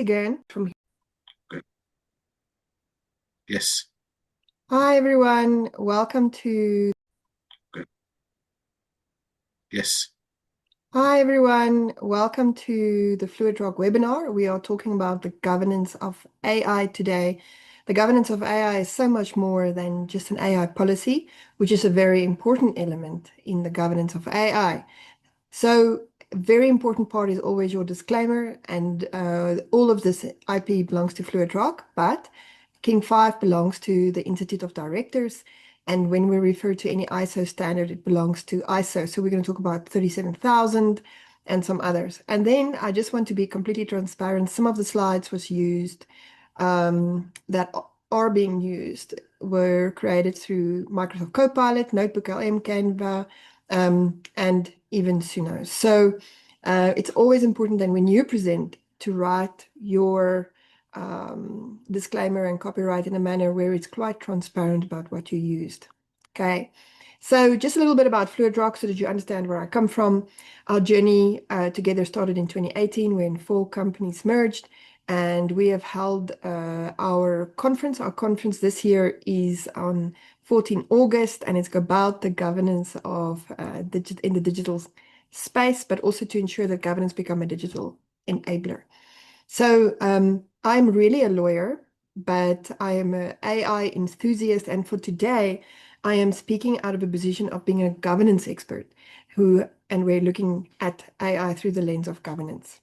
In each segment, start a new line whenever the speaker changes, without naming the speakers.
Again from here.
Good. Yes.
Hi everyone, welcome to
Good. Yes.
Hi everyone, welcome to the FluidRock webinar. We are talking about the governance of AI today. The governance of AI is so much more than just an AI policy, which is a very important element in the governance of AI. So a very important part is always your disclaimer, and all of this IP belongs to FluidRock, but King 5 belongs to the Institute of Directors. And when we refer to any ISO standard, it belongs to ISO. So we're going to talk about 37,000 and some others. And then I just want to be completely transparent. Some of the slides was used that are being used were created through Microsoft Copilot, Notebook LM, Canva, and even Suno. So it's always important that when you present to write your disclaimer and copyright in a manner where it's quite transparent about what you used. Okay, so just a little bit about FluidRock so that you understand where I come from. Our journey together started in 2018 when 4 companies merged, and we have held our conference. Our conference this year is on 14 August, and it's about the governance of in the digital space, but also to ensure that governance become a digital enabler. So I'm really a lawyer, but I am an AI enthusiast. And for today, I am speaking out of a position of being a governance expert and we're looking at AI through the lens of governance.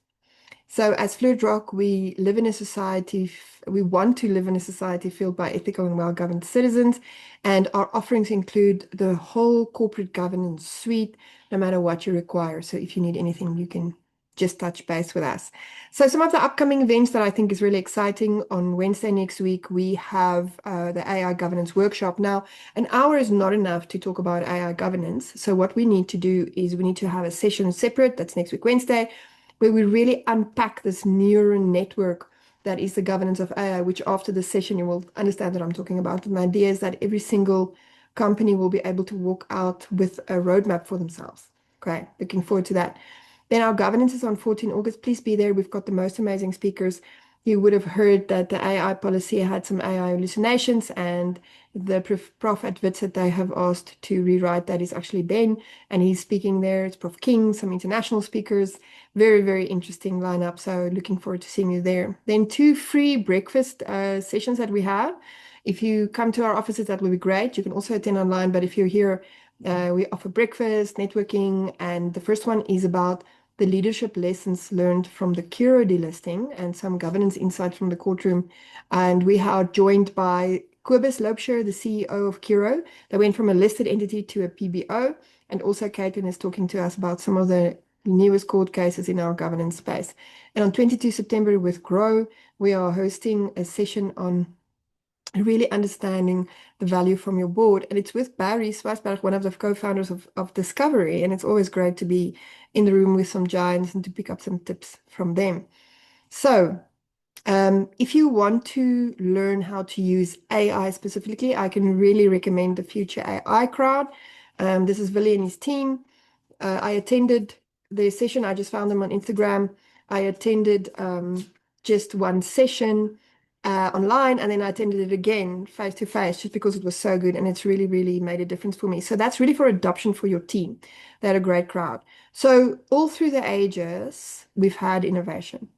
So as FluidRock, we live in a society, we want to live in a society filled by ethical and well-governed citizens, and our offerings include the whole corporate governance suite, no matter what you require. So if you need anything, you can just touch base with us. So some of the upcoming events that I think is really exciting: on Wednesday next week, we have the AI governance workshop. Now, an hour is not enough to talk about AI governance. So what we need to do is we need to have a session separate, that's next week, Wednesday, where we really unpack this neural network that is the governance of AI, which after the session, you will understand that I'm talking about. And the idea is that every single company will be able to walk out with a roadmap for themselves. Okay, looking forward to that. Then our governance is on 14 August. Please be there. We've got the most amazing speakers. You would have heard that the AI policy had some AI hallucinations, and the prof at Wits that they have asked to rewrite that is actually Ben, and he's speaking there. It's Prof King, some international speakers. Very, very interesting lineup. So looking forward to seeing you there. Then 2 free breakfast sessions that we have. If you come to our offices, that will be great. You can also attend online, but if you're here, we offer breakfast, networking, and the first one is about the leadership lessons learned from the Curo delisting and some governance insight from the courtroom. And we are joined by Kobus Loubser, the CEO of Curo. They went from a listed entity to a PBO. And also Caitlin is talking to us about some of the newest court cases in our governance space. And on 22 September with Grow, we are hosting a session on really understanding the value from your board. And it's with Barry Swarsberg, one of the co-founders of Discovery. And it's always great to be in the room with some giants and to pick up some tips from them. So if you want to learn how to use AI specifically, I can really recommend the Future AI crowd. This is Willie and his team. I attended their session. I just found them on Instagram. I attended just one session online, and then I attended it again face to face just because it was so good, and it's really, really made a difference for me. So that's really for adoption for your team. They had a great crowd. So all through the ages, we've had innovation.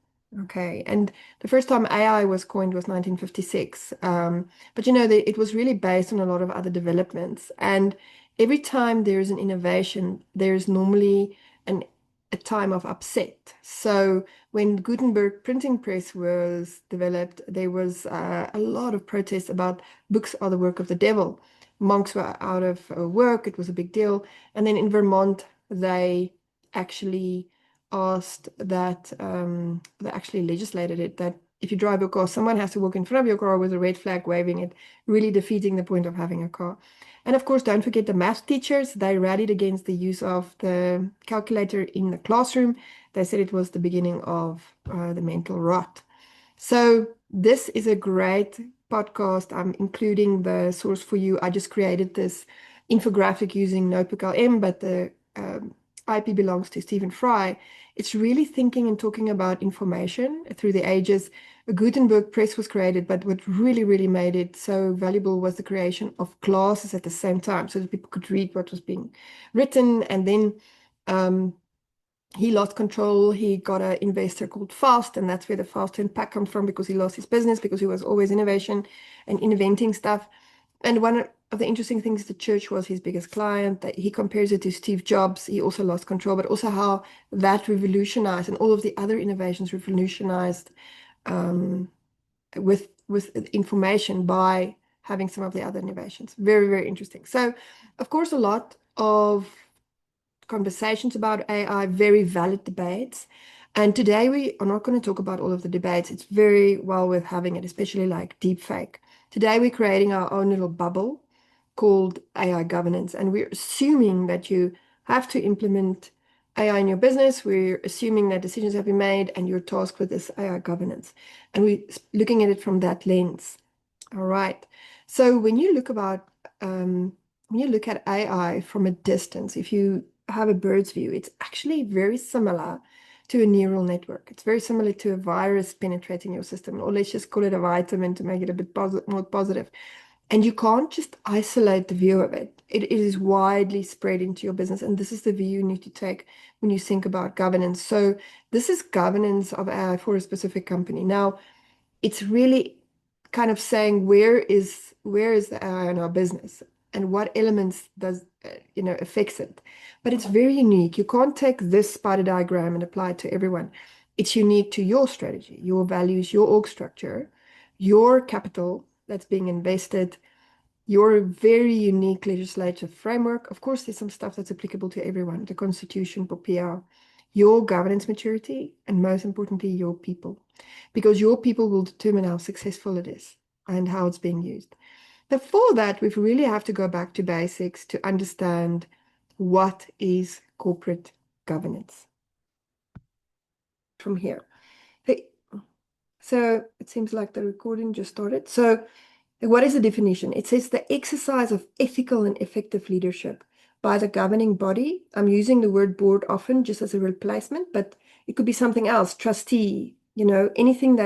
Okay, and the first time AI was coined was 1956. But it was really based on a lot of other developments. And every time there is an innovation, there is normally a time of upset. So when Gutenberg printing press was developed, there was a lot of protest about books are the work of the devil. Monks were out of work. It was a big deal. And then in Vermont, they actually asked that they actually legislated it that if you drive your car, someone has to walk in front of your car with a red flag waving it, really defeating the point of having a car. And of course, don't forget the math teachers. They rallied against the use of the calculator in the classroom. They said it was the beginning of the mental rot. So this is a great podcast. I'm including the source for you. I just created this infographic using Notebook LM, but the IP belongs to Stephen Fry. It's really thinking and talking about information through the ages. A Gutenberg press was created, but what really, really made it so valuable was the creation of glasses at the same time so that people could read what was being written. And then um, he lost control. He got an investor called Fast, and that's where the Fast unpack comes from, because he lost his business because he was always innovation and inventing stuff. And one of the interesting things, the church was his biggest client. That he compares it to Steve Jobs. He also lost control, but also how that revolutionized and all of the other innovations revolutionized um, with information by having some of the other innovations. Very, very interesting. So, of course, a lot of conversations about AI, very valid debates. And today we are not going to talk about all of the debates. It's very well worth having it, especially like deepfake. Today we're creating our own little bubble called AI governance, and we're assuming that you have to implement AI in your business. We're assuming that decisions have been made and you're tasked with this AI governance. And we're looking at it from that lens. All right. So when you look at AI from a distance, if you have a bird's view, it's actually very similar to a neural network. It's very similar to a virus penetrating your system, or let's just call it a vitamin to make it a bit more positive. And you can't just isolate the view of it. It is widely spread into your business. And this is the view you need to take when you think about governance. So this is governance of AI for a specific company. Now, it's really kind of saying where is the AI in our business and what elements does affects it. But it's very unique. You can't take this spider diagram and apply it to everyone. It's unique to your strategy, your values, your org structure, your capital that's being invested, your very unique legislative framework. Of course, there's some stuff that's applicable to everyone, the constitution, POPIA, your governance maturity, and most importantly, your people, because your people will determine how successful it is and how it's being used. Before that, we really have to go back to basics to understand what is corporate governance from here. Hey, so it seems like the recording just started. So what is the definition? It says the exercise of ethical and effective leadership by the governing body. I'm using the word board often just as a replacement, but it could be something else, trustee, anything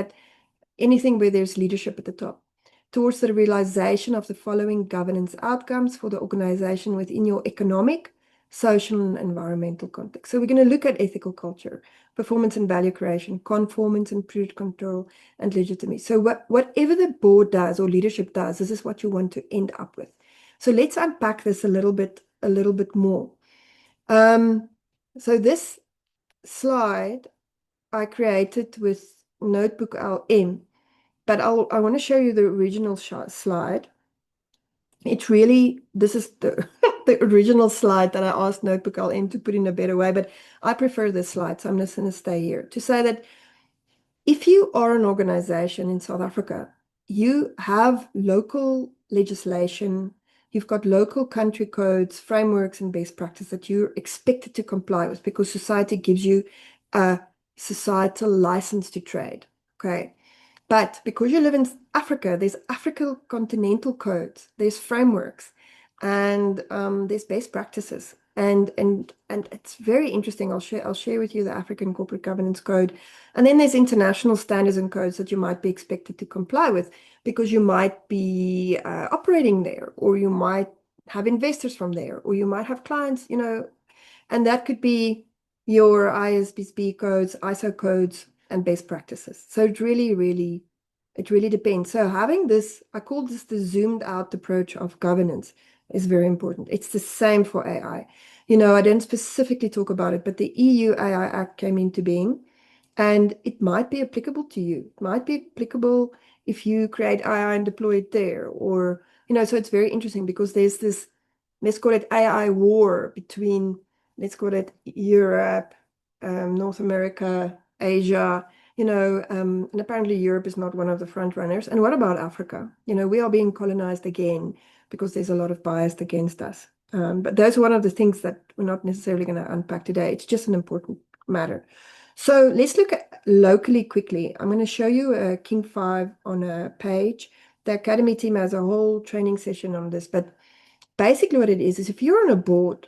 where there's leadership at the top, towards the realization of the following governance outcomes for the organization within your economic, social, and environmental context. So we're going to look at ethical culture, performance and value creation, conformance and prudent control, and legitimacy. So whatever the board does or leadership does, this is what you want to end up with. So let's unpack this a little bit more. So this slide I created with Notebook LM, but I want to show you the original slide. This is the, the original slide that I asked Notebook LM to put in a better way, but I prefer this slide, so I'm just going to stay here to say that if you are an organization in South Africa, you have local legislation, you've got local country codes, frameworks, and best practice that you're expected to comply with because society gives you a societal license to trade. Okay. But because you live in Africa, there's African continental codes, there's frameworks, and there's best practices. And it's very interesting. I'll share with you the African Corporate Governance Code. And then there's international standards and codes that you might be expected to comply with because you might be operating there, or you might have investors from there, or you might have clients, and that could be your ISBSB codes, ISO codes, and best practices. So it really depends. So having this, I call this the zoomed out approach of governance, is very important. It's the same for AI. I don't specifically talk about it, but the EU AI Act came into being, and it might be applicable to you. It might be applicable if you create AI and deploy it there, or, so it's very interesting because there's this, let's call it AI war between, let's call it Europe, North America, Asia, and apparently Europe is not one of the front runners. And what about Africa? We are being colonized again because there's a lot of bias against us. But those are one of the things that we're not necessarily going to unpack today. It's just an important matter. So let's look at locally quickly. I'm going to show you a King 5 on a page. The Academy team has a whole training session on this, but basically what it is if you're on a board,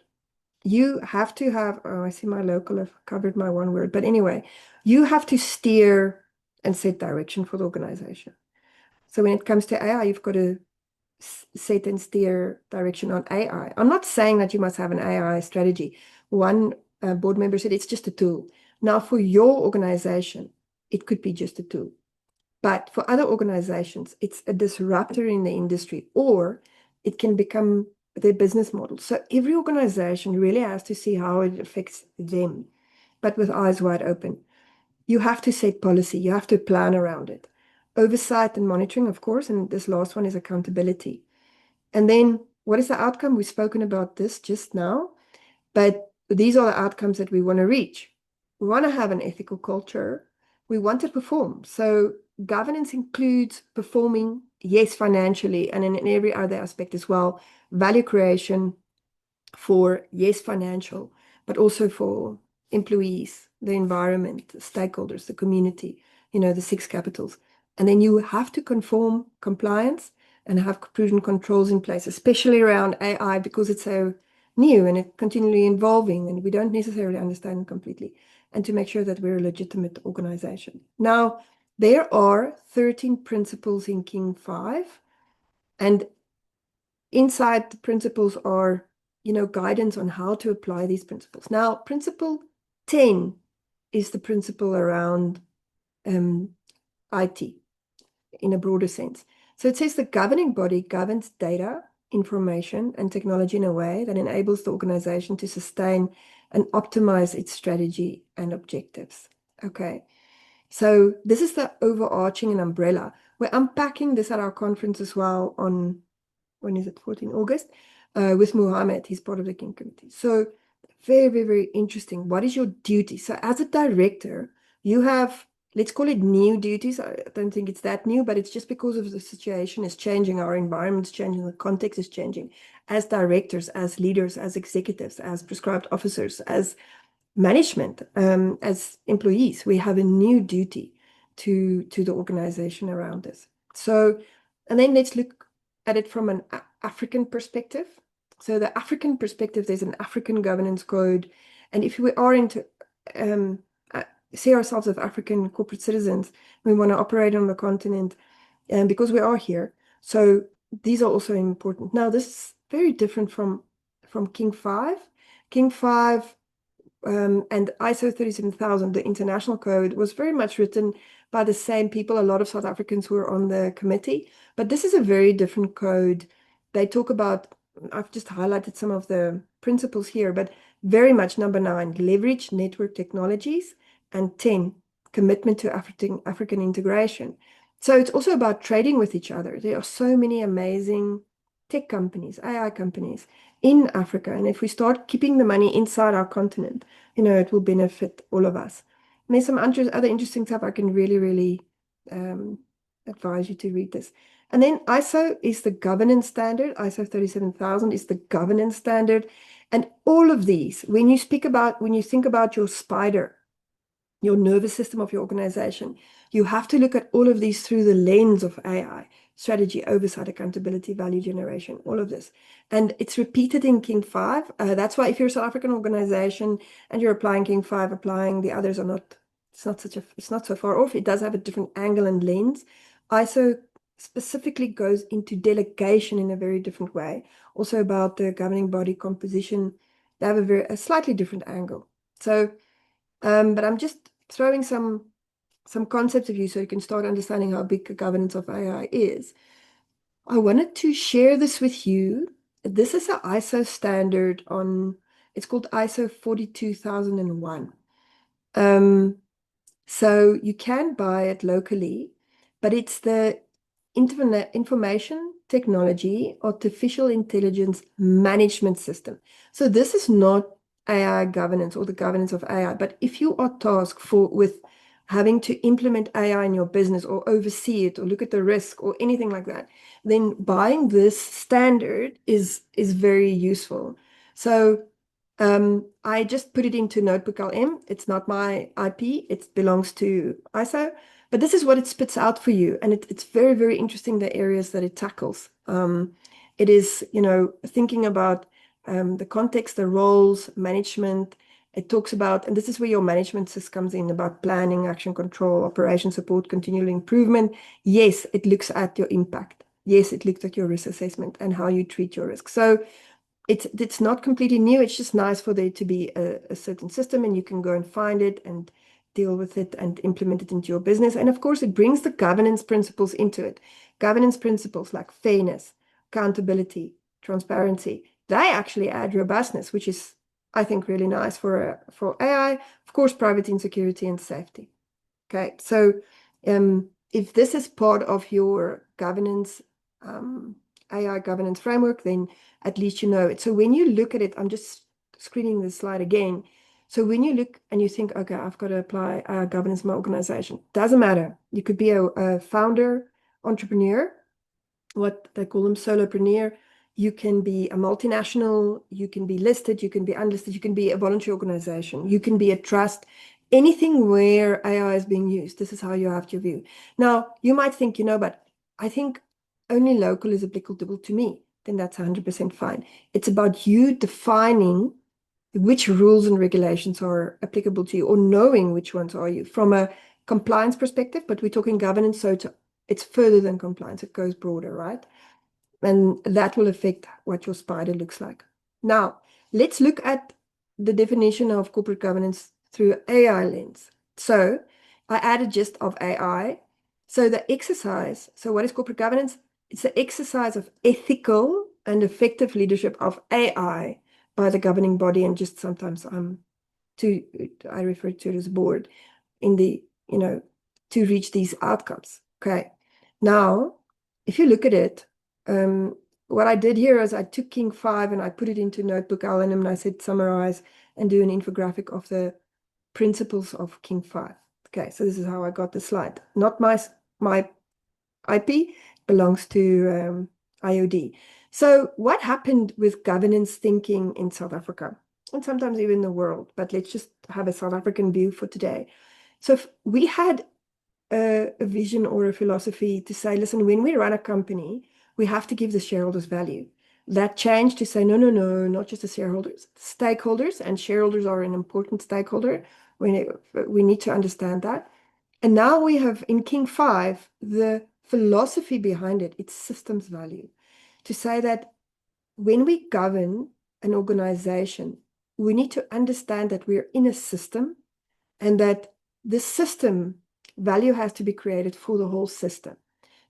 you have to have, oh, I see my local have covered my one word, but anyway, you have to steer and set direction for the organization. So when it comes to AI, you've got to set and steer direction on AI. I'm not saying that you must have an AI strategy. One board member said it's just a tool. Now, for your organization, it could be just a tool. But for other organizations, it's a disruptor in the industry, or it can become their business model. So every organization really has to see how it affects them, but with eyes wide open. You have to set policy, you have to plan around it. Oversight and monitoring, of course, and this last one is accountability. And then what is the outcome? We've spoken about this just now, but these are the outcomes that we want to reach. We want to have an ethical culture. We want to perform. So governance includes performing, yes, financially, and in every other aspect as well. Value creation for, yes, financial, but also for employees, the environment, the stakeholders, the community, the six capitals. And then you have to conform compliance and have prudent controls in place, especially around AI, because it's so new and it's continually evolving and we don't necessarily understand it completely, and to make sure that we're a legitimate organization. Now, there are 13 principles in King 5, and inside the principles are, guidance on how to apply these principles. Now, principle 10 is the principle around IT in a broader sense. So it says the governing body governs data, information, and technology in a way that enables the organization to sustain and optimize its strategy and objectives. Okay. So this is the overarching and umbrella. We're unpacking this at our conference as well on, when is it, 14 August, with Muhammad. He's part of the King Committee. So very, very, very interesting. What is your duty? So as a director, you have, let's call it new duties. I don't think it's that new, but it's just because of the situation is changing, our environment's changing, the context is changing. As directors, as leaders, as executives, as prescribed officers, as management, as employees, we have a new duty to the organization around this. So, and then let's look at it from an African perspective. So the African perspective, there's an African governance code. And if we are into uh, see ourselves as African corporate citizens, we want to operate on the continent, and because we are here. So these are also important. Now, this is very different from King 5. King 5 and ISO 37000, the international code, was very much written by the same people, a lot of South Africans who were on the committee. But this is a very different code. They talk about, I've just highlighted some of the principles here, but very much number 9, leverage network technologies, and 10, commitment to African integration. So it's also about trading with each other. There are so many amazing tech companies, AI companies in Africa. And if we start keeping the money inside our continent, it will benefit all of us. And there's some other interesting stuff. I can really, really advise you to read this. And then ISO is the governance standard. ISO 37000 is the governance standard. And all of these, when you think about your spider, your nervous system of your organization, you have to look at all of these through the lens of AI, strategy, oversight, accountability, value generation, all of this. And it's repeated in King 5. That's why if you're a South African organization and you're applying King 5, applying the others are not, it's not so far off. It does have a different angle and lens. ISO specifically goes into delegation in a very different way. Also about the governing body composition, they have a slightly different angle. So, but I'm just throwing some concepts of you so you can start understanding how big the governance of AI is. I wanted to share this with you. This is an ISO standard it's called ISO 42001. So you can buy it locally, but it's the Information Technology Artificial Intelligence Management System. So this is not AI governance or the governance of AI, but if you are tasked with having to implement AI in your business or oversee it or look at the risk or anything like that, then buying this standard is very useful. So I just put it into Notebook LM. It's not my IP. It belongs to ISO. But this is what it spits out for you. And it's very, very interesting, the areas that it tackles. It is, thinking about the context, the roles, management. It talks about, and this is where your management system comes in, about planning, action control, operation support, continual improvement. Yes, it looks at your impact. Yes, it looks at your risk assessment and how you treat your risk. So it's not completely new. It's just nice for there to be a certain system, and you can go and find it and deal with it and implement it into your business. And of course, it brings the governance principles into it. Governance principles like fairness, accountability, transparency, they actually add robustness, which is, I think, really nice for AI. Of course, privacy and security and safety. Okay, so if this is part of your governance, AI governance framework, then at least you know it. So when you look at it, I'm just screening this slide again. So when you look and you think, okay, I've got to apply governance in my organization, doesn't matter. You could be a founder, entrepreneur, what they call them, solopreneur. You can be a multinational, you can be listed, you can be unlisted, you can be a voluntary organization, you can be a trust, anything where AI is being used. This is how you have to view. Now, you might think, but I think only local is applicable to me. Then that's 100% fine. It's about you defining which rules and regulations are applicable to you, or knowing which ones are you from a compliance perspective, but we're talking governance, so it's further than compliance. It goes broader, right? And that will affect what your spider looks like. Now, let's look at the definition of corporate governance through AI lens. So I added gist of AI. So the exercise, so what is corporate governance? It's the exercise of ethical and effective leadership of AI by the governing body, and just sometimes I refer to it as board in the, to reach these outcomes. Okay. Now, if you look at it, what I did here is I took King 5 and I put it into Notebook LM, and I said summarize and do an infographic of the principles of King 5. Okay, so this is how I got the slide. Not my IP, belongs to IOD. So what happened with governance thinking in South Africa, and sometimes even the world, but let's just have a South African view for today. So if we had a vision or a philosophy to say, listen, when we run a company, we have to give the shareholders value. That changed to say, no, not just the shareholders, stakeholders, and shareholders are an important stakeholder. We need to understand that. And now we have in King 5, the philosophy behind it, it's systems value. To say that when we govern an organization, we need to understand that we're in a system, and that the system value has to be created for the whole system.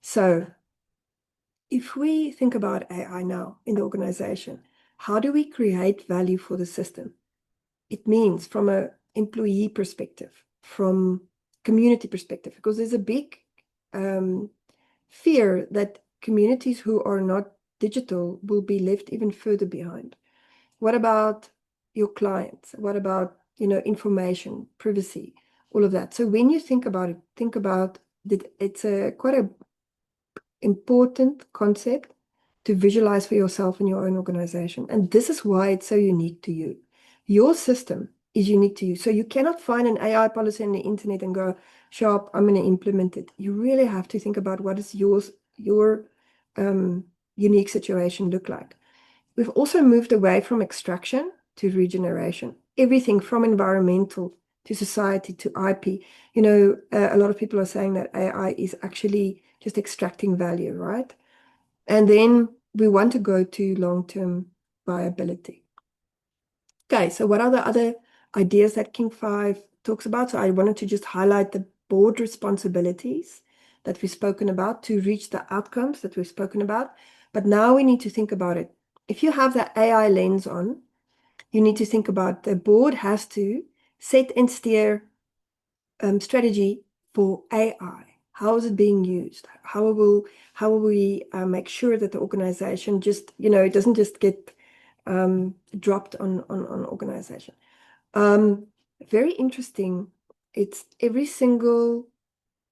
So if we think about AI now in the organization, how do we create value for the system? It means from an employee perspective, from community perspective, because there's a big fear that communities who are not digital will be left even further behind. What about your clients? What about, information, privacy, all of that? So when you think about it, think about that it's quite a important concept to visualize for yourself in your own organization. And this is why it's so unique to you. Your system is unique to you. So you cannot find an AI policy on the internet and go, sharp, I'm going to implement it. You really have to think about what is your unique situation look like. We've also moved away from extraction to regeneration. Everything from environmental to society to IP. A lot of people are saying that AI is actually just extracting value, right? And then we want to go to long-term viability. Okay, so what are the other ideas that King 5 talks about? So I wanted to just highlight the board responsibilities that we've spoken about to reach the outcomes that we've spoken about. But now we need to think about it. If you have the AI lens on, you need to think about the board has to set and steer strategy for AI. How is it being used? How will we make sure that the organization just, it doesn't just get dropped on organization. Very interesting. It's every single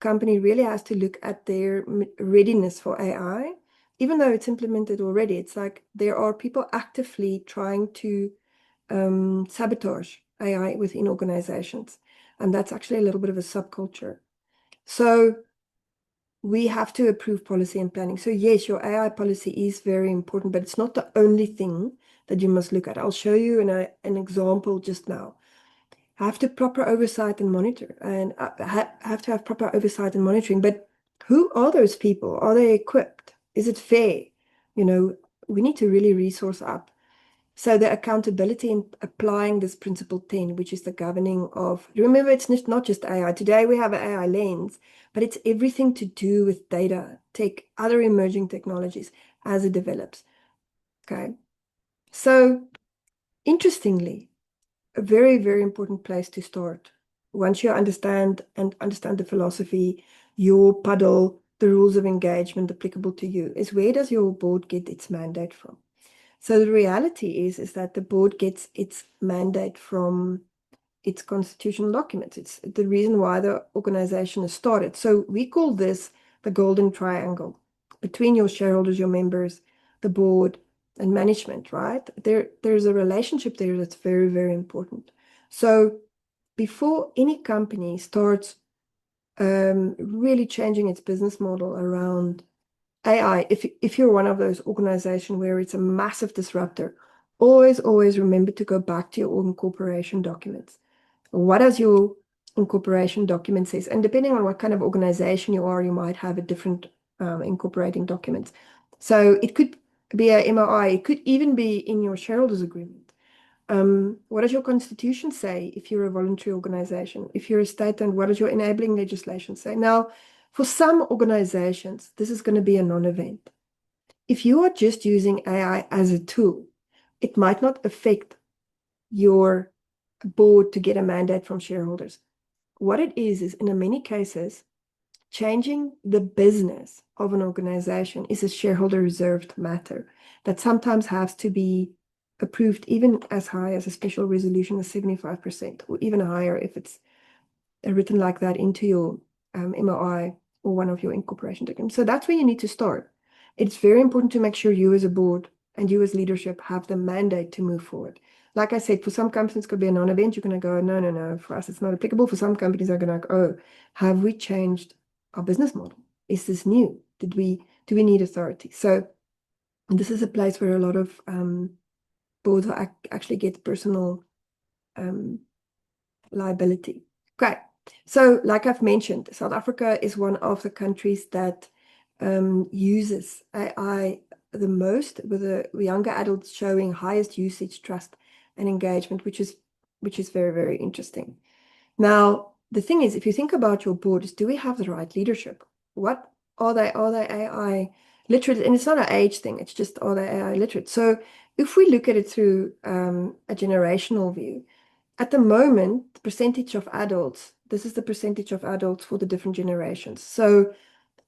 company really has to look at their readiness for AI, even though it's implemented already. It's like there are people actively trying to sabotage AI within organizations. And that's actually a little bit of a subculture. So we have to approve policy and planning. So yes, your AI policy is very important, but it's not the only thing that you must look at. I'll show you an example just now. Have to proper oversight and monitor, and have to have proper oversight and monitoring. But who are those people? Are they equipped? Is it fair? You know, we need to really resource up. So the accountability in applying this principle 10, which is the governing of, remember, it's not just AI. Today we have an AI lens, but it's everything to do with data, tech, other emerging technologies as it develops. Okay. So interestingly, a very, very important place to start. Once you understand the philosophy, your puddle, the rules of engagement applicable to you, is where does your board get its mandate from? So the reality is that the board gets its mandate from its constitutional documents. It's the reason why the organization is started. So we call this the golden triangle between your shareholders, your members, the board, and management, right? There's a relationship there that's very, very important. So before any company starts really changing its business model around AI, if you're one of those organizations where it's a massive disruptor, always remember to go back to your incorporation documents. What does your incorporation document says? And depending on what kind of organization you are, you might have a different incorporating documents. So it could be a MOI, it could even be in your shareholders agreement. What does your constitution say if you're a voluntary organization? If you're a state, then what does your enabling legislation say? Now, for some organizations, this is going to be a non-event. If you are just using AI as a tool, it might not affect your board to get a mandate from shareholders. What it is in many cases, changing the business of an organization is a shareholder reserved matter that sometimes has to be approved even as high as a special resolution of 75%, or even higher if it's written like that into your MOI or one of your incorporation documents. So that's where you need to start. It's very important to make sure you as a board and you as leadership have the mandate to move forward. Like I said, for some companies, it could be a non-event. You're going to go, no. For us, it's not applicable. For some companies, are going to go, oh, have we changed our business model? Is this new? Do we need authority? So this is a place where a lot of boards actually get personal liability. Okay. So like I've mentioned, South Africa is one of the countries that uses AI the most, with the younger adults showing highest usage, trust, and engagement, which is very, very interesting. Now, the thing is, if you think about your board, is do we have the right leadership? What are they? Are they AI literate? And it's not an age thing, it's just are they AI literate? So if we look at it through a generational view, at the moment, the percentage of adults, this is the percentage of adults for the different generations. So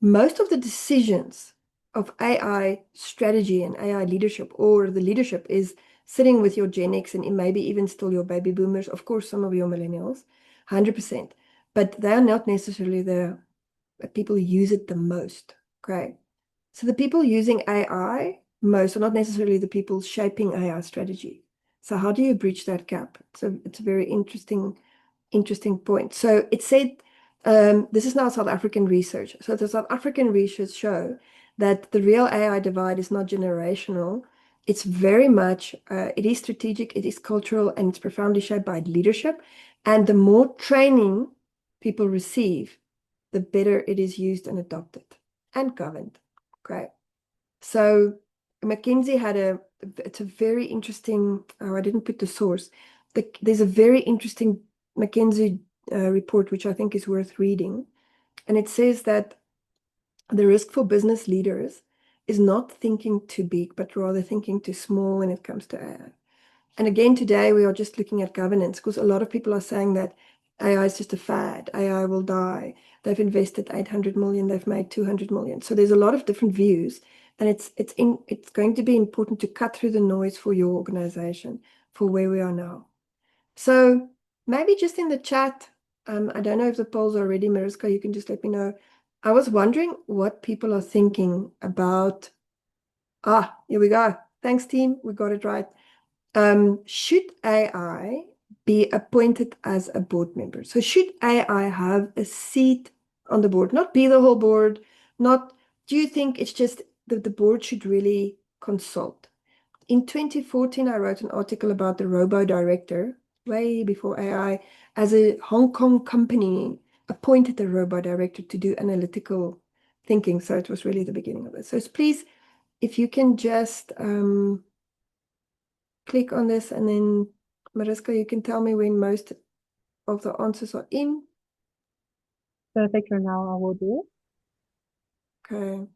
most of the decisions of AI strategy and AI leadership, or the leadership, is sitting with your Gen X and maybe even still your baby boomers, of course, some of your millennials, 100%. But they're not necessarily the people who use it the most. Okay. So the people using AI most are not necessarily the people shaping AI strategy. So how do you bridge that gap? So it's a very interesting point. So it said, this is now South African research. So the South African research show that the real AI divide is not generational. It's very much, it is strategic, it is cultural, and it's profoundly shaped by leadership. And the more training people receive, the better it is used and adopted and governed. Okay. So McKinsey it's a very interesting, I didn't put the source. There's a very interesting McKinsey report, which I think is worth reading. And it says that the risk for business leaders is not thinking too big, but rather thinking too small when it comes to AI. And again, today we are just looking at governance, because a lot of people are saying that AI is just a fad. AI will die. They've invested 800 million. They've made 200 million. So there's a lot of different views. And it's going to be important to cut through the noise for your organization for where we are now. So maybe just in the chat, I don't know if the polls are ready, Mariska, you can just let me know. I was wondering what people are thinking about. Here we go. Thanks, team. We got it right. Should AI be appointed as a board member? So should AI have a seat on the board, not be the whole board, not, do you think it's just that the board should really consult? in 2014, I wrote an article about the robo director, way before AI, as a Hong Kong company appointed the robo director to do analytical thinking. So it was really the beginning of it. So please, if you can just click on this, and then Mariska, you can tell me when most of the answers are in.
Perfect, Renal, I will do.
Okay.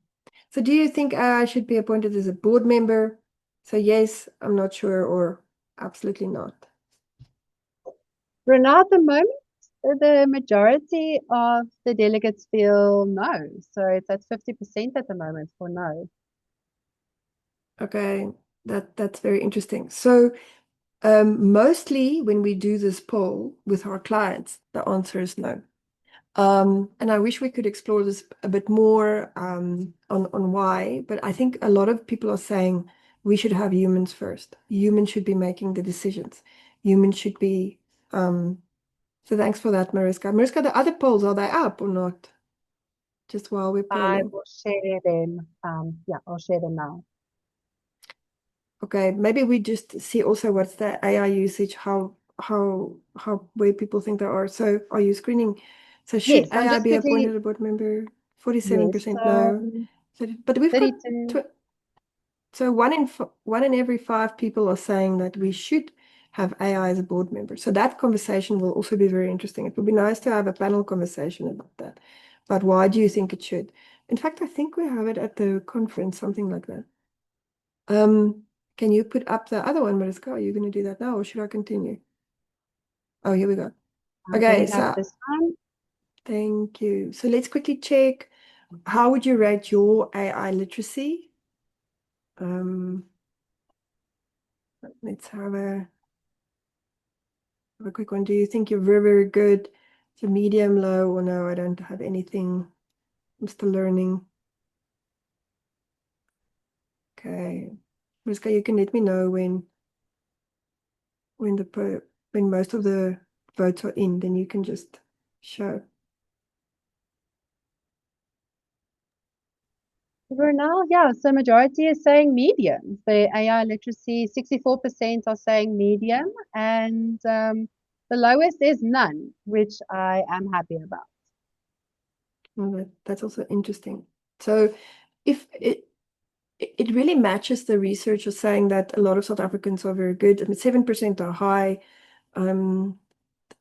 So do you think I should be appointed as a board member? So yes, I'm not sure, or absolutely not.
Renal, at the moment, the majority of the delegates feel no. So it's at 50% at the moment for no.
Okay, that's very interesting. So mostly when we do this poll with our clients, the answer is no. And I wish we could explore this a bit more on why, but I think a lot of people are saying we should have humans first. Humans should be making the decisions. Humans should be. So thanks for that, Mariska. Mariska, the other polls, are they up or not? Just while we're
I
polling.
will share them. Yeah, I'll share them now.
Okay, maybe we just see also what's the AI usage, how where people think they are. So are you screening? So should
Yes, I'm
AI
just
be
quickly,
appointed a board member?
yes.
47% no. So, but we've got
32.
tw so one in every five people are saying that we should have AI as a board member. So that conversation will also be very interesting. It would be nice to have a panel conversation about that. But why do you think it should? In fact, I think we have it at the conference, something like that. Um, can you put up the other one, Mariska? Are you going to do that now, or should I continue? Oh, here we go.
I'm
Okay,
putting up
so
this one.
thank you. So let's quickly check. How would you rate your AI literacy? Um, let's have a quick one. Do you think you're very, very good? So medium, low, or no? I don't have anything. I'm still learning. Okay, Mariska, you can let me know when when most of the votes are in, then you can just show.
Renal, yeah, so majority is saying medium. The AI literacy, 64% are saying medium, and the lowest is none, which I am happy about.
Well, that's also interesting. So if it really matches the research of saying that a lot of South Africans are very good. I mean, 7% are high. Um,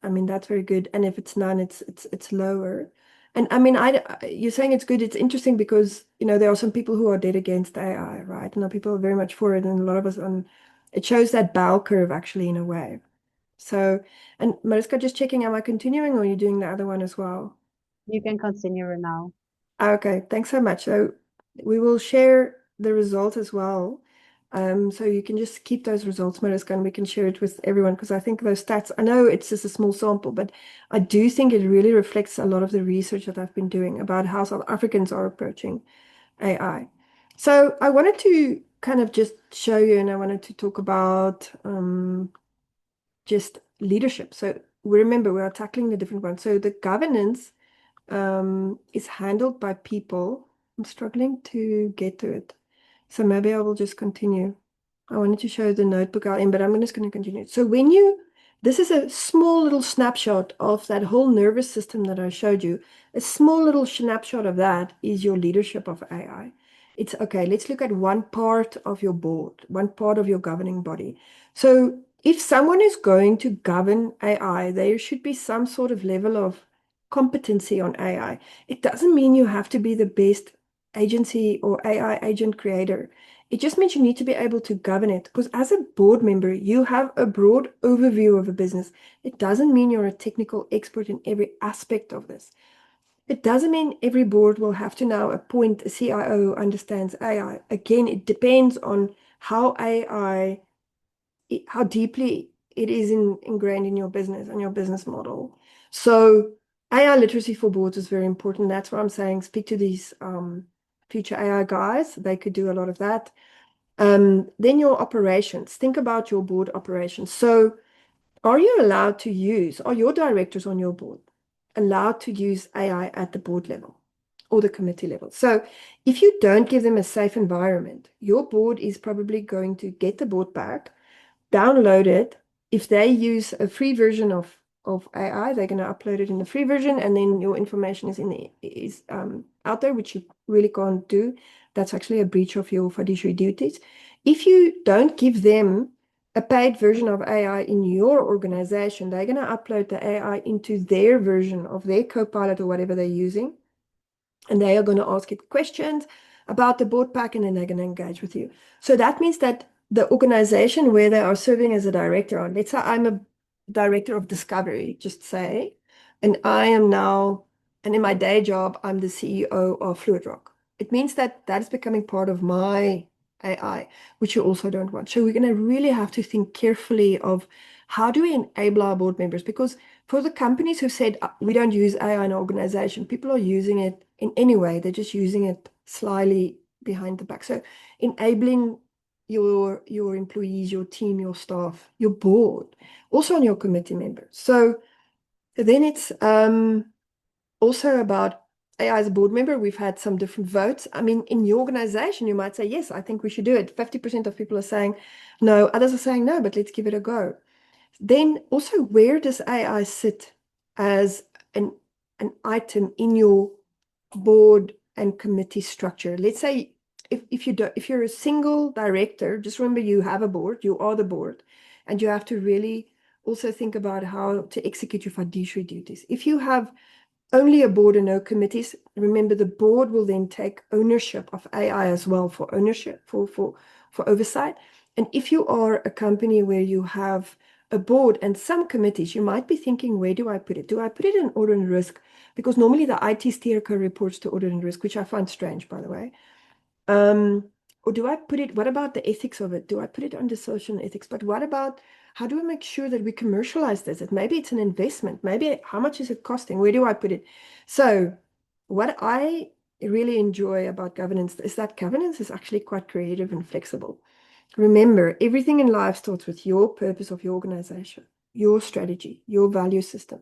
I mean, that's very good. And if it's none, it's lower. And I mean, you're saying it's good. It's interesting because, there are some people who are dead against AI, right? And people are very much for it. And a lot of us it shows that bell curve actually in a way. So, and Mariska, just checking, am I continuing or are you doing the other one as well?
You can continue, Renal.
Okay, thanks so much. So we will share the results as well. So you can just keep those results, Mariska, and we can share it with everyone because I think those stats, I know it's just a small sample, but I do think it really reflects a lot of the research that I've been doing about how South Africans are approaching AI. So I wanted to kind of just show you, and I wanted to talk about just leadership. So we remember we are tackling the different ones. So the governance is handled by people. I'm struggling to get to it. So maybe I will just continue. I wanted to show the notebook out in, but I'm just going to continue. So this is a small little snapshot of that whole nervous system that I showed you. A small little snapshot of that is your leadership of AI. It's okay, let's look at one part of your board, one part of your governing body. So if someone is going to govern AI, there should be some sort of level of competency on AI. It doesn't mean you have to be the best agency or AI agent creator. It just means you need to be able to govern it because as a board member, you have a broad overview of a business. It doesn't mean you're a technical expert in every aspect of this. It doesn't mean every board will have to now appoint a CIO who understands AI. Again, it depends on how AI, how deeply it is ingrained in your business and your business model. So AI literacy for boards is very important. That's what I'm saying. Speak to these future AI guys. They could do a lot of that. Then your operations. Think about your board operations. So are your directors on your board allowed to use AI at the board level? or the committee level. So if you don't give them a safe environment, your board is probably going to get the board pack, download it. If they use a free version of AI, they're going to upload it in the free version, and then your information is out there, which you really can't do. That's actually a breach of your fiduciary duties. If you don't give them a paid version of AI in your organization, they're going to upload the AI into their version of their Copilot or whatever they're using, and they are going to ask it questions about the board pack, and then they're going to engage with you. So that means that the organization where they are serving as a director on, let's say I'm a director of discovery, just say, and I am now, and in my day job, I'm the CEO of FluidRock. It means that that is becoming part of my AI, which you also don't want. So we're going to really have to think carefully of how do we enable our board members? Because for the companies who said we don't use AI in our organization, people are using it in any way. They're just using it slyly behind the back. So enabling your employees, your team, your staff, your board, also on your committee members. So then it's also about AI as a board member. We've had some different votes. I mean, in your organization, you might say, yes, I think we should do it. 50% of people are saying no, others are saying no, but let's give it a go. Then also, where does AI sit as an item in your board and committee structure? Let's say if you're a single director, just remember you have a board, you are the board, and you have to really also think about how to execute your fiduciary duties. If you have only a board and no committees, remember the board will then take ownership of AI as well for ownership, for oversight. And if you are a company where you have a board and some committees, you might be thinking, where do I put it? Do I put it in audit and risk? Because normally the IT steerco reports to audit and risk, which I find strange, by the way. Or do I put it, what about the ethics of it? Do I put it under social ethics? But what about, how do we make sure that we commercialize this? That maybe it's an investment. Maybe how much is it costing? Where do I put it? So what I really enjoy about governance is that governance is actually quite creative and flexible. Remember, everything in life starts with your purpose of your organization, your strategy, your value system.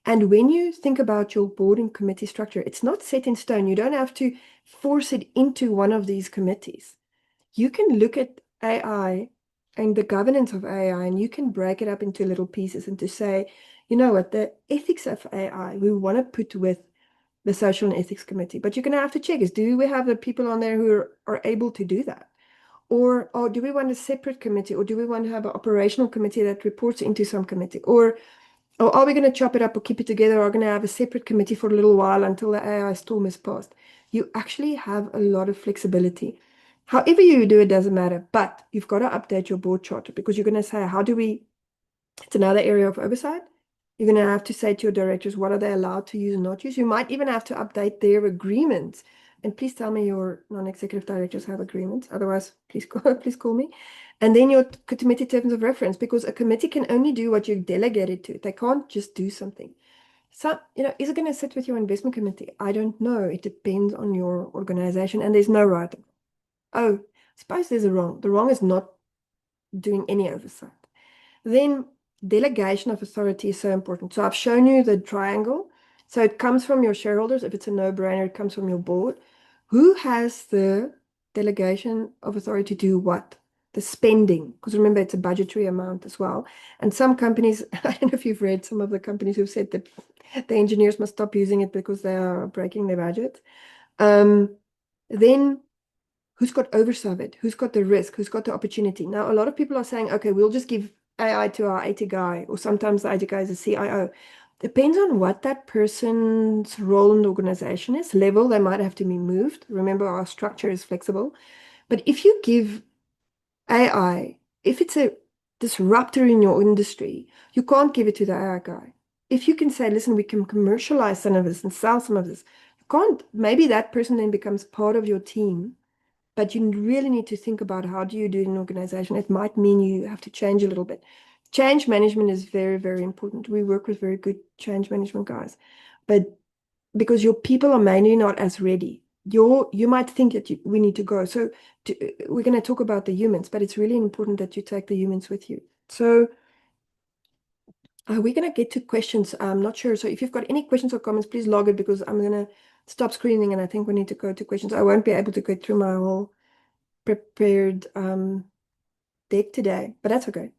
And when you think about your board and committee structure, it's not set in stone. You don't have to force it into one of these committees. You can look at AI and the governance of AI, and you can break it up into little pieces and to say, you know what, the ethics of AI, we want to put with the social and ethics committee. But you're going to have to check is, do we have the people on there who are able to do that? Or do we want a separate committee? Or do we want to have an operational committee that reports into some committee? Or are we going to chop it up or keep it together? Or are we going to have a separate committee for a little while until the AI storm is passed? You actually have a lot of flexibility. However you do it doesn't matter, but you've got to update your board charter because you're going to say, how do we, it's another area of oversight. You're going to have to say to your directors, what are they allowed to use and not use? You might even have to update their agreements. And please tell me your non-executive directors have agreements. Otherwise, please call me. And then your committee terms of reference, because a committee can only do what you delegate it to. They can't just do something. So, is it going to sit with your investment committee? I don't know. It depends on your organization, and there's no right. Oh, suppose there's a wrong. The wrong is not doing any oversight. Then delegation of authority is so important. So I've shown you the triangle. So it comes from your shareholders. If it's a no-brainer, it comes from your board. Who has the delegation of authority to do what? The spending. Because remember, it's a budgetary amount as well. And some companies, I don't know if you've read some of the companies who've said that the engineers must stop using it because they are breaking their budget. Then who's got oversight of it? Who's got the risk? Who's got the opportunity? Now, a lot of people are saying, okay, we'll just give AI to our IT guy, or sometimes the IT guy is a CIO. Depends on what that person's role in the organization is. Level, they might have to be moved. Remember, our structure is flexible. But if you give AI, if it's a disruptor in your industry, you can't give it to the AI guy. If you can say, listen, we can commercialize some of this and sell some of this, you can't. Maybe that person then becomes part of your team, but you really need to think about how do you do it in an organization. It might mean you have to change a little bit. Change management is very, very important. We work with very good change management guys, but because your people are mainly not as ready, you might think that we need to go. So we're going to talk about the humans, but it's really important that you take the humans with you. So we're going to get to questions. I'm not sure. So if you've got any questions or comments, please log it because I'm going to stop screening, and I think we need to go to questions. I won't be able to go through my whole prepared deck today, but that's okay.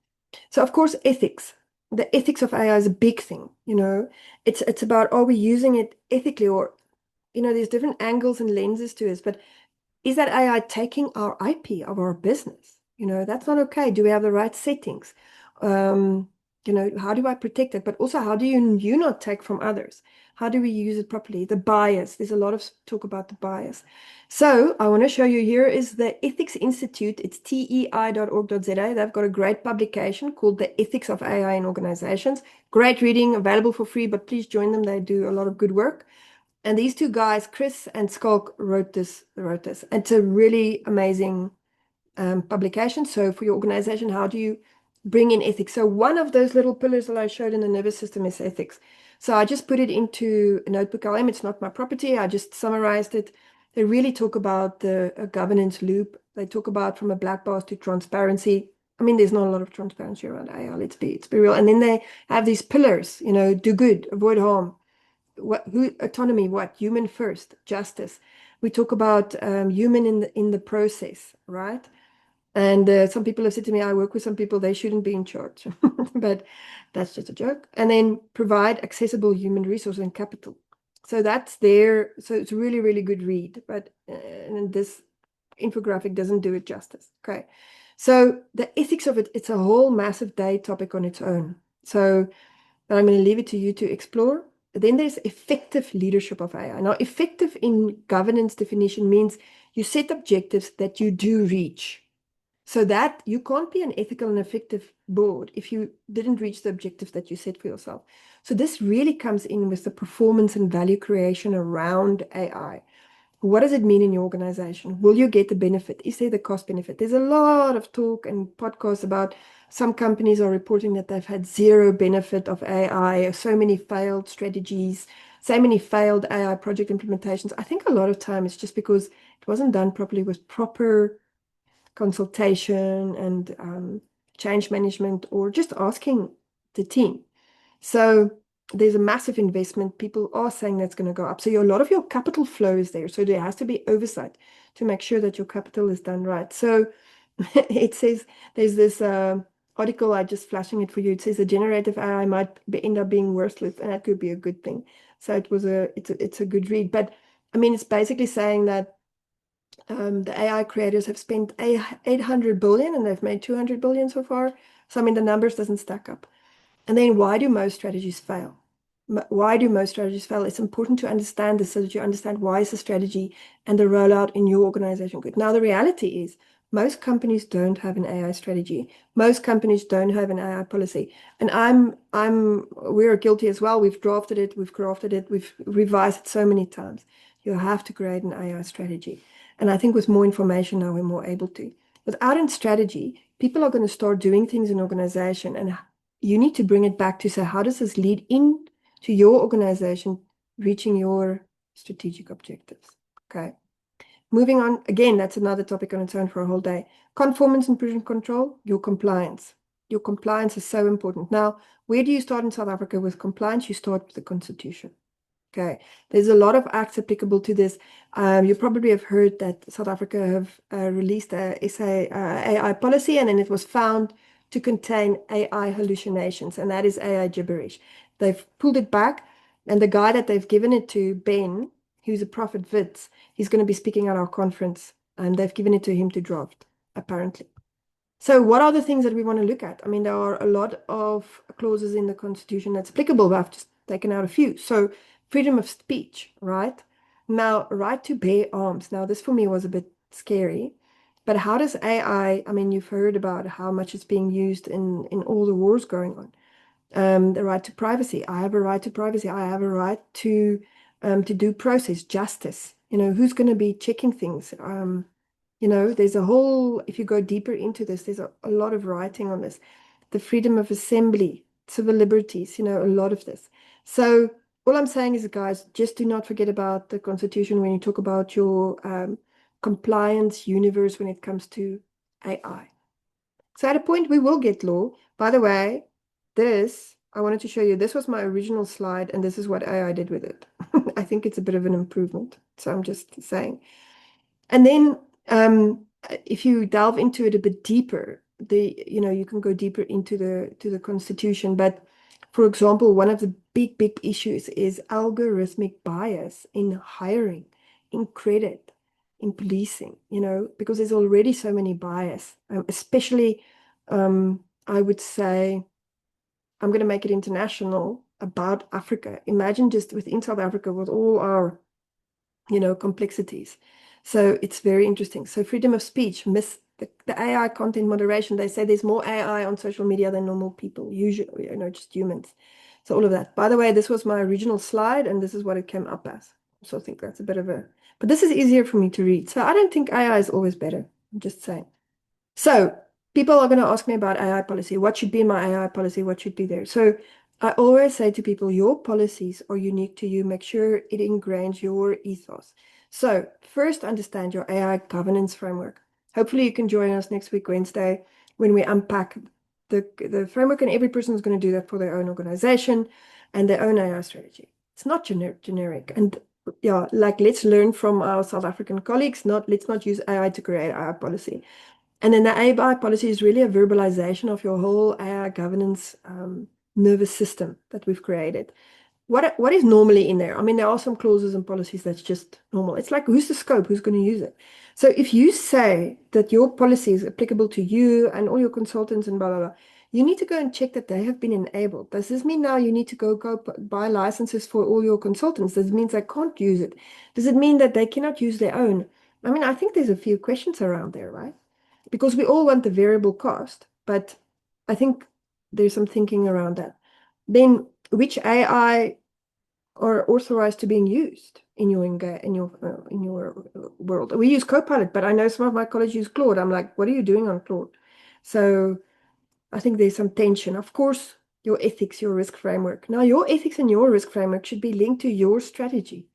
So of course, ethics. The ethics of AI is a big thing, you know. It's about, are we using it ethically, or there's different angles and lenses to this, but is that AI taking our IP of our business? That's not okay. Do we have the right settings? Um, how do I protect it? But also, how do you not take from others? How do we use it properly? The bias. There's a lot of talk about the bias. So I want to show you, here is the Ethics Institute. It's tei.org.za. They've got a great publication called The Ethics of AI in Organizations. Great reading, available for free, but please join them. They do a lot of good work. And these two guys, Chris and Skalk, wrote this. It's a really amazing publication. So for your organization, how do you bring in ethics? So one of those little pillars that I showed in the nervous system is ethics. So I just put it into a notebook LM. It's not my property. I just summarized it. They really talk about the governance loop. They talk about from a black box to transparency. I mean, there's not a lot of transparency around AI. Let's be real. And then they have these pillars, do good, avoid harm, autonomy, human first, justice. We talk about human in the process, right? And some people have said to me, I work with some people, they shouldn't be in charge, but that's just a joke. And then provide accessible human resource and capital. So that's there. So it's a really, really good read, but and this infographic doesn't do it justice. Okay. So the ethics of it, it's a whole massive day topic on its own. So but I'm going to leave it to you to explore. Then there's effective leadership of AI. Now, effective in governance definition means you set objectives that you do reach. So that you can't be an ethical and effective board if you didn't reach the objectives that you set for yourself. So this really comes in with the performance and value creation around AI. What does it mean in your organization? Will you get the benefit? Is there the cost benefit? There's a lot of talk and podcasts about some companies are reporting that they've had zero benefit of AI, so many failed strategies, so many failed AI project implementations. I think a lot of time it's just because it wasn't done properly with proper consultation and change management, or just asking the team. So there's a massive investment. People are saying that's going to go up. So a lot of your capital flow is there. So there has to be oversight to make sure that your capital is done right. So it says there's this article, I just flashing it for you. It says the generative AI might end up being worthless, and that could be a good thing. So it's a good read. But I mean, it's basically saying that the AI creators have spent 800 billion and they've made 200 billion so far. So I mean, the numbers doesn't stack up. And then why do most strategies fail? Why do most strategies fail? It's important to understand this so that you understand why is the strategy and the rollout in your organization good. Now, the reality is most companies don't have an AI strategy. Most companies don't have an AI policy. And we're guilty as well. We've drafted it, we've crafted it, we've revised it so many times. You have to create an AI strategy. And I think with more information now, we're more able to. Without a strategy, people are going to start doing things in organization, and you need to bring it back to say, how does this lead in to your organization reaching your strategic objectives? Okay. Moving on, again, that's another topic on its own for a whole day. Conformance and prudent control, your compliance. Your compliance is so important. Now, where do you start in South Africa with compliance? You start with the Constitution. Okay, there's a lot of acts applicable to this. You probably have heard that South Africa have released a AI policy, and then it was found to contain AI hallucinations, and that is AI gibberish. They've pulled it back, and the guy that they've given it to, Ben, who's a prophet Wits, he's going to be speaking at our conference, and they've given it to him to draft, apparently. So what are the things that we want to look at? I mean, there are a lot of clauses in the Constitution that's applicable, but I've just taken out a few. So freedom of speech, right? Now, right to bear arms. Now, this for me was a bit scary, but how does I mean, you've heard about how much it's being used in all the wars going on. The right to privacy. I have a right to privacy. I have a right to due process, justice. Who's going to be checking things? There's a whole, if you go deeper into this, there's a lot of writing on this. The freedom of assembly, civil liberties, a lot of this. So all I'm saying is, guys, just do not forget about the Constitution when you talk about your compliance universe when it comes to AI. So at a point, we will get law. By the way, I wanted to show you, this was my original slide, and this is what AI did with it. I think it's a bit of an improvement. So I'm just saying. And then if you delve into it a bit deeper, you can go deeper into the Constitution. But for example, one of the big issues is algorithmic bias in hiring, in credit, in policing, because there's already so many bias, especially I would say I'm going to make it international about Africa. Imagine just within South Africa with all our complexities. So it's very interesting. So freedom of speech, miss the AI content moderation. They say there's more AI on social media than normal people, usually, just humans. So all of that. By the way, this was my original slide, and this is what it came up as. So I think that's a bit of a, but this is easier for me to read. So I don't think AI is always better. I'm just saying. So people are going to ask me about AI policy. What should be in my AI policy? What should be there? So I always say to people, your policies are unique to you. Make sure it ingrains your ethos. So first, understand your AI governance framework. Hopefully you can join us next week, Wednesday, when we unpack the framework, and every person is going to do that for their own organization and their own AI strategy. It's not generic. And yeah, like let's learn from our South African colleagues, let's not use AI to create our policy. And then the AI policy is really a verbalization of your whole AI governance nervous system that we've created. What is normally in there? I mean, there are some clauses and policies that's just normal. It's like, who's the scope? Who's going to use it? So if you say that your policy is applicable to you and all your consultants and blah, blah, blah, you need to go and check that they have been enabled. Does this mean now you need to go buy licenses for all your consultants? Does it mean they can't use it? Does it mean that they cannot use their own? I mean, I think there's a few questions around there, right? Because we all want the variable cost, but I think there's some thinking around that. Then which AI are authorized to being used in your world? We use Copilot, but I know some of my colleagues use Claude. I'm like, what are you doing on Claude? So I think there's some tension. Of course, your ethics, your risk framework. Now, your ethics and your risk framework should be linked to your strategy.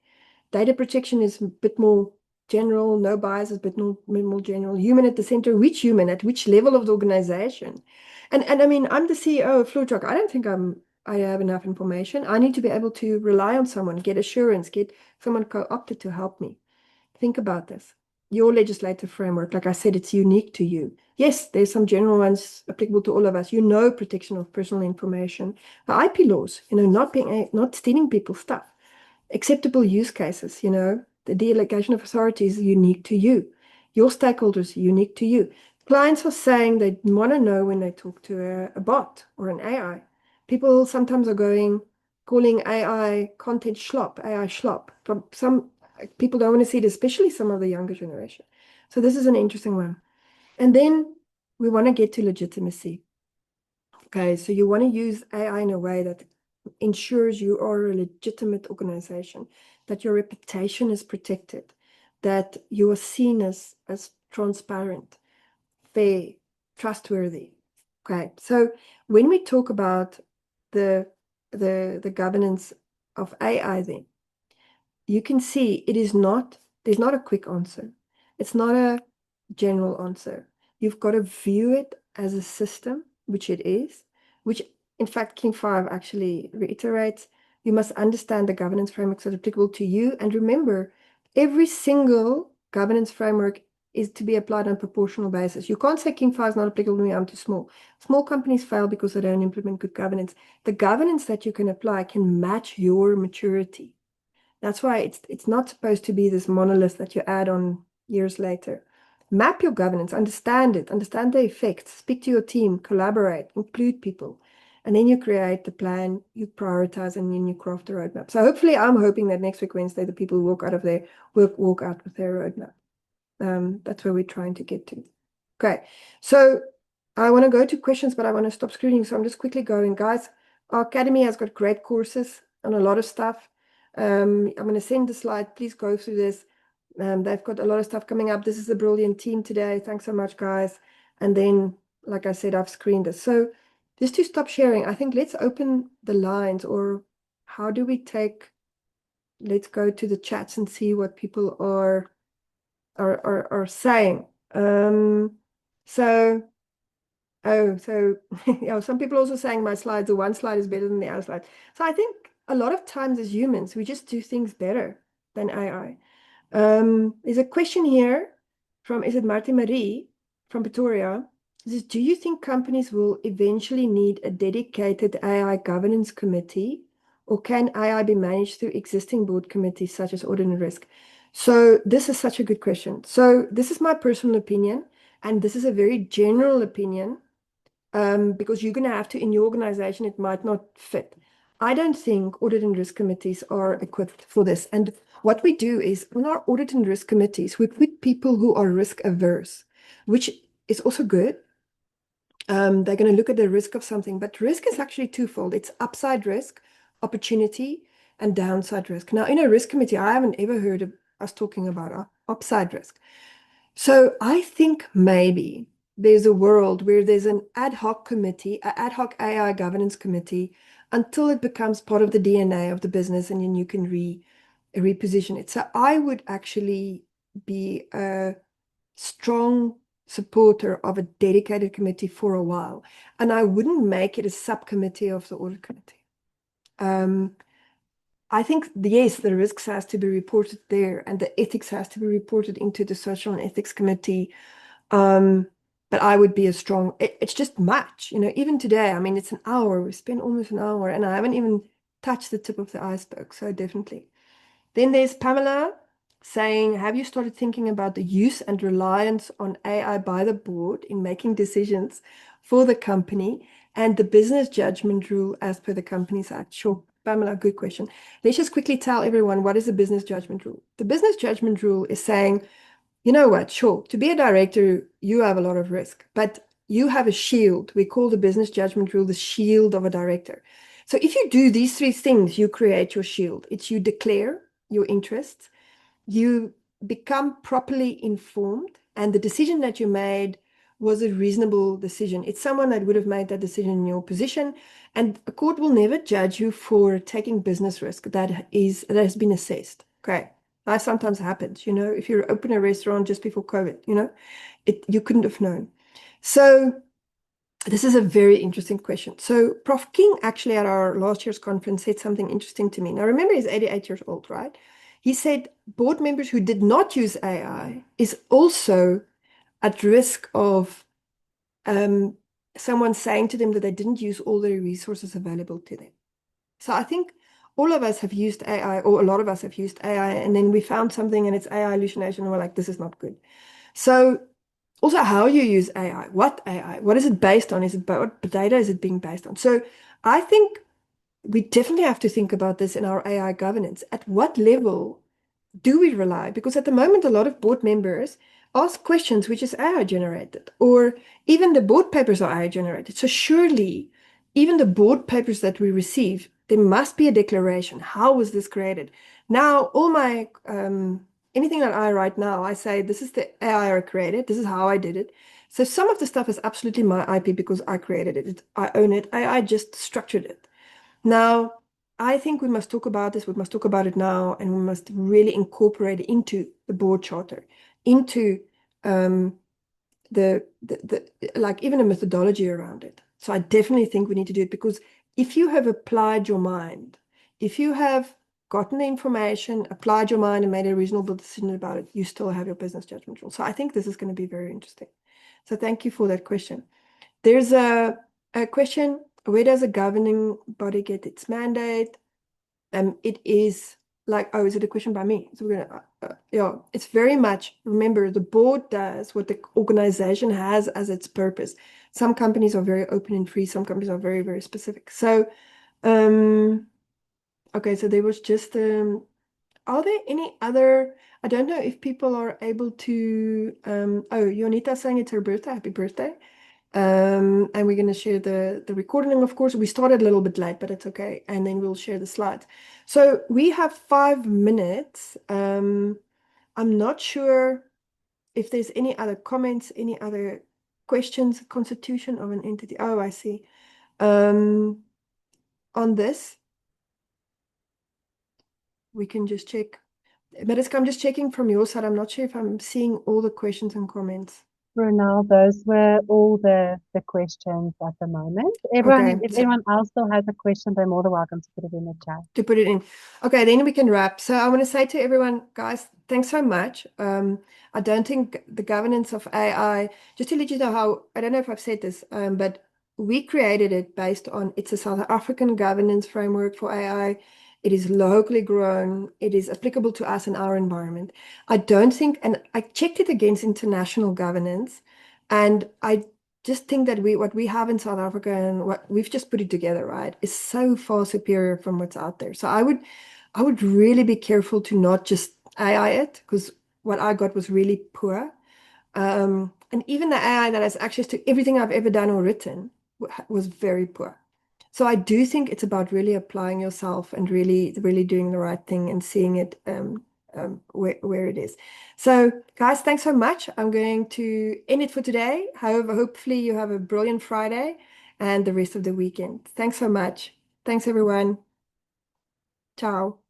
Data protection is a bit more general, no bias is a bit more general. Human at the center, which human, at which level of the organization? And I mean, I'm the CEO of FluidRock. I don't think I have enough information. I need to be able to rely on someone, get assurance, get someone co-opted to help me. Think about this. Your legislative framework, like I said, it's unique to you. Yes, there's some general ones applicable to all of us. Protection of personal information, the IP laws, not stealing people's stuff, acceptable use cases, the delegation of authority is unique to you. Your stakeholders are unique to you. Clients are saying they want to know when they talk to a bot or an AI. People sometimes are calling AI content schlop, AI schlop. Some people don't want to see it, especially some of the younger generation. So this is an interesting one. And then we want to get to legitimacy. Okay, so you want to use AI in a way that ensures you are a legitimate organization, that your reputation is protected, that you are seen as transparent, fair, trustworthy. Okay, so when we talk about the the governance of AI, then you can see there's not a quick answer. It's not a general answer. You've got to view it as a system, which it is, which in fact King 5 actually reiterates. You must understand the governance frameworks that are applicable to you. And remember, every single governance framework is to be applied on a proportional basis. You can't say King 5 is not applicable to me, I'm too small. Small companies fail because they don't implement good governance. The governance that you can apply can match your maturity. That's why it's not supposed to be this monolith that you add on years later. Map your governance, understand it, understand the effects, speak to your team, collaborate, include people. And then you create the plan, you prioritize, and then you craft the roadmap. So hopefully I'm hoping that next week, Wednesday, the people who walk out of their work, walk out with their roadmap. That's where we're trying to get to. Okay, so I want to go to questions, but I want to stop screening. So I'm just quickly going. Guys, our academy has got great courses on a lot of stuff. I'm going to send the slide. Please go through this. They've got a lot of stuff coming up. This is a brilliant team today. Thanks so much, guys. And then, like I said, I've screened this. So just to stop sharing, I think let's open the lines, or how do we let's go to the chats and see what people are saying. So, oh, so, some people also saying my slides, the one slide is better than the other slide. So I think a lot of times as humans, we just do things better than AI. There's a question here from, is it Marty Marie from Pretoria? It says, do you think companies will eventually need a dedicated AI governance committee, or can AI be managed through existing board committees such as audit and risk? So this is such a good question. So this is my personal opinion, and this is a very general opinion, because you're going to have to, in your organization, it might not fit. I don't think audit and risk committees are equipped for this. And what we do is, in our audit and risk committees, we put people who are risk averse, which is also good. They're going to look at the risk of something, but risk is actually twofold. It's upside risk, opportunity, and downside risk. Now, in a risk committee, I haven't ever heard of us talking about upside risk. So I think maybe there's a world where there's an ad hoc committee, an ad hoc AI governance committee, until it becomes part of the DNA of the business, and then you can reposition it. So I would actually be a strong supporter of a dedicated committee for a while, and I wouldn't make it a subcommittee of the audit committee. Um, I think, yes, the risks has to be reported there, and the ethics has to be reported into the social and ethics committee. Um, but I would be a strong, it's just much, even today, I mean, it's an hour, we spent almost an hour, and I haven't even touched the tip of the iceberg. So definitely. Then there's Pamela saying, have you started thinking about the use and reliance on AI by the board in making decisions for the company and the business judgment rule as per the Companies Act? Sure, Pamela, good question. Let's just quickly tell everyone, what is the business judgment rule? The business judgment rule is saying, you know what, sure, to be a director, you have a lot of risk, but you have a shield. We call the business judgment rule the shield of a director. So if you do these three things, you create your shield. It's you declare your interests, you become properly informed, and the decision that you made was a reasonable decision. It's someone that would have made that decision in your position, and a court will never judge you for taking business risk that has been assessed. Okay. That sometimes happens, if you open a restaurant just before COVID, you couldn't have known. So this is a very interesting question. So Prof. King actually at our last year's conference said something interesting to me. Now remember, he's 88 years old, right? He said board members who did not use AI is also at risk of someone saying to them that they didn't use all the resources available to them. So I think all of us have used AI, or a lot of us have used AI, and then we found something and it's AI hallucination, and we're like, this is not good. So also how you use AI, what AI, what is it based on? What data is it being based on? So I think we definitely have to think about this in our AI governance. At what level do we rely? Because at the moment, a lot of board members ask questions which is AI generated, or even the board papers are AI generated. So surely, even the board papers that we receive, there must be a declaration. How was this created? Now, all my anything that I write now, I say this is the AI I created. This is how I did it. So some of the stuff is absolutely my IP because I created it. I own it. I just structured it. Now, I think we must talk about this. We must talk about it now, and we must really incorporate it into the board charter, into um, like even a methodology around it. So I definitely think we need to do it, because if you have applied your mind, if you have gotten the information, applied your mind, and made a reasonable decision about it, you still have your business judgment rule. So I think this is going to be very interesting. So thank you for that question. There's a question, where does a governing body get its mandate? It is like, oh, is it a question by me? So we're gonna, yeah, it's very much, remember, the board does what the organization has as its purpose. Some companies are very open and free. Some companies are very, very specific. So, okay, so there was just, are there any other, I don't know if people are able to, oh, Yonita saying it's her birthday. Happy birthday. And we're going to share the recording, of course. We started a little bit late, but it's okay. And then we'll share the slides. So we have 5 minutes. I'm not sure if there's any other comments, any other questions. Constitution of an entity. Oh, I see. On this, we can just check. Mariska, I'm just checking from your side. I'm not sure if I'm seeing all the questions and comments.
Brunel, those were all the questions at the moment.
Okay,
If
so
anyone else still has a question, they're more than welcome to put it in the chat.
to put it in. Okay, then we can wrap. So I want to say to everyone, guys, thanks so much. I don't think the governance of AI, just to let you know how, I don't know if I've said this, but we created it based on it's a South African governance framework for AI. It is locally grown. It is applicable to us in our environment. I don't think, and I checked it against international governance, and I just think that what we have in South Africa and what we've just put it together, right, is so far superior from what's out there. So I would really be careful to not just AI it, because what I got was really poor. And even the AI that has access to everything I've ever done or written was very poor. So I do think it's about really applying yourself and really, really doing the right thing and seeing it where it is. So, guys, thanks so much. I'm going to end it for today. However, hopefully you have a brilliant Friday and the rest of the weekend. Thanks so much. Thanks, everyone. Ciao.